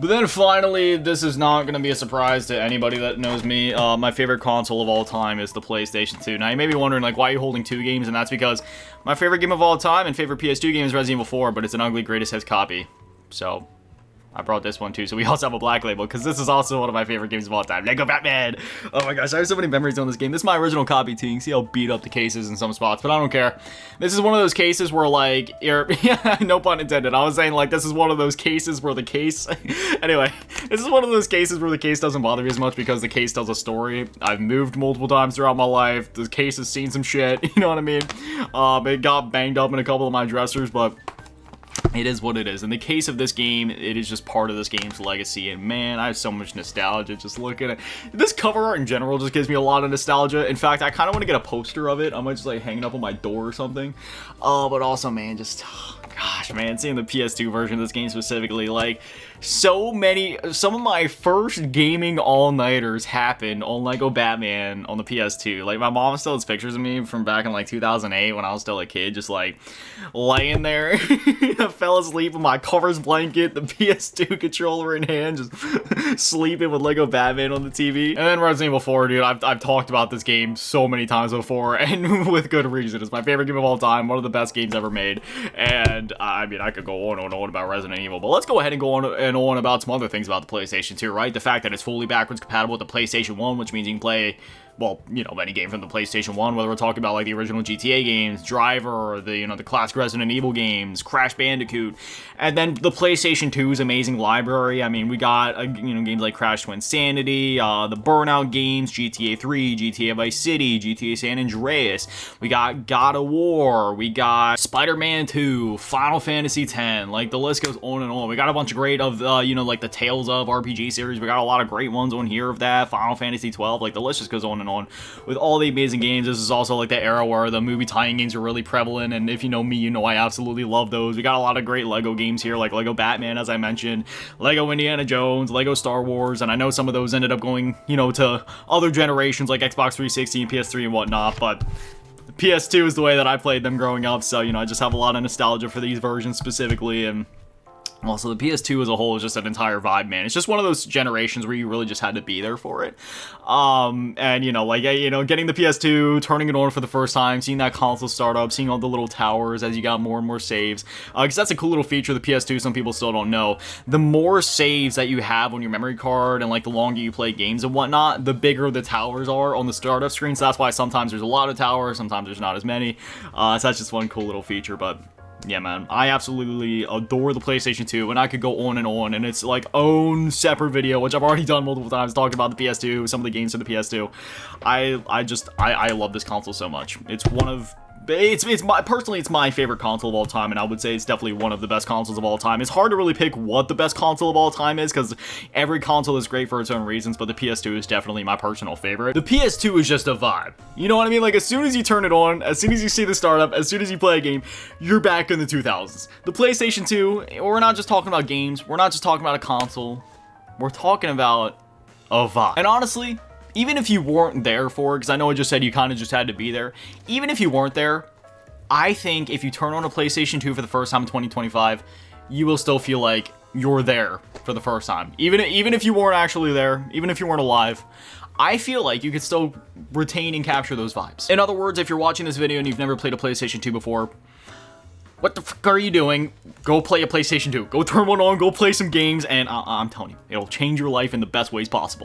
But then finally, this is not going to be a surprise to anybody that knows me. My favorite console of all time is the PlayStation 2. Now, you may be wondering, like, why are you holding two games? And that's because my favorite game of all time and favorite PS2 game is Resident Evil 4, but it's an ugly greatest hits copy. So I brought this one too, so we also have a black label, because this is also one of my favorite games of all time. Lego Batman! Oh my gosh, I have so many memories on this game. This is my original copy too. You can see how beat up the case is in some spots, but I don't care. This is one of those cases where, like, yeah, no pun intended. I was saying, like, this is one of those cases where the case... Anyway, this is one of those cases where the case doesn't bother me as much because the case tells a story. I've moved multiple times throughout my life. The case has seen some shit, you know what I mean? It got banged up in a couple of my dressers, but it is what it is. In the case of this game, it is just part of this game's legacy, and man, I have so much nostalgia just looking at it. This cover art in general just gives me a lot of nostalgia. In fact, I kind of want to get a poster of it. I might just, like, hang it up on my door or something. But also, man, just... gosh, man, seeing the PS2 version of this game specifically, like, some of my first gaming all-nighters happened on Lego Batman on the PS2. Like, my mom still has pictures of me from back in, like, 2008 when I was still a kid, just, like, laying there. I fell asleep with my covers blanket, the PS2 controller in hand, just sleeping with Lego Batman on the TV. And then Resident Evil 4, dude, I've talked about this game so many times before, and with good reason. It's my favorite game of all time, one of the best games ever made, and I mean, I could go on and on about Resident Evil, but let's go ahead and go on and on about some other things about the PlayStation 2, right? The fact that it's fully backwards compatible with the PlayStation 1, which means you can play, well, you know, any game from the PlayStation 1, whether we're talking about, like, the original GTA games, Driver, or the, you know, the classic Resident Evil games, Crash Bandicoot, and then the PlayStation 2's amazing library. I mean, we got, you know, games like Crash Twinsanity, the Burnout games, GTA 3, GTA Vice City, GTA San Andreas, we got God of War, we got Spider-Man 2, Final Fantasy X, like, the list goes on and on. We got a bunch of great of, you know, like, the Tales of RPG series. We got a lot of great ones on here of that, Final Fantasy 12, like, the list just goes on and on with all the amazing games. This is also, like, the era where the movie tie-in games are really prevalent, and if you know me, you know I absolutely love those. We got a lot of great Lego games here, like Lego Batman, as I mentioned, Lego Indiana Jones, Lego Star Wars, and I know some of those ended up going, you know, to other generations like Xbox 360 and PS3 and whatnot, but PS2 is the way that I played them growing up, so, you know, I just have a lot of nostalgia for these versions specifically, and also, the PS2 as a whole is just an entire vibe, man. It's just one of those generations where you really just had to be there for it. And, you know, like, you know, getting the PS2, turning it on for the first time, seeing that console start up, seeing all the little towers as you got more and more saves. Because that's a cool little feature of the PS2 some people still don't know. The more saves that you have on your memory card and, like, the longer you play games and whatnot, the bigger the towers are on the startup screen. So that's why sometimes there's a lot of towers, sometimes there's not as many. So that's just one cool little feature, but... yeah, man, I absolutely adore the PlayStation 2, and I could go on, and it's, like, own separate video, which I've already done multiple times, talking about the PS2, some of the games for the PS2. I love this console so much. It's one of... personally, it's my favorite console of all time, and I would say it's definitely one of the best consoles of all time. It's hard to really pick what the best console of all time is, because every console is great for its own reasons, but the PS2 is definitely my personal favorite. The PS2 is just a vibe. You know what I mean? Like, as soon as you turn it on, as soon as you see the startup, as soon as you play a game, you're back in the 2000s. The PlayStation 2, we're not just talking about games, we're not just talking about a console, we're talking about a vibe. And honestly, even if you weren't there for it, because I know I just said you kind of just had to be there, even if you weren't there, I think if you turn on a PlayStation 2 for the first time in 2025, you will still feel like you're there for the first time. Even if you weren't actually there, even if you weren't alive, I feel like you could still retain and capture those vibes. In other words, if you're watching this video and you've never played a PlayStation 2 before, what the fuck are you doing? Go play a PlayStation 2. Go turn one on, go play some games, and I'm telling you, it'll change your life in the best ways possible.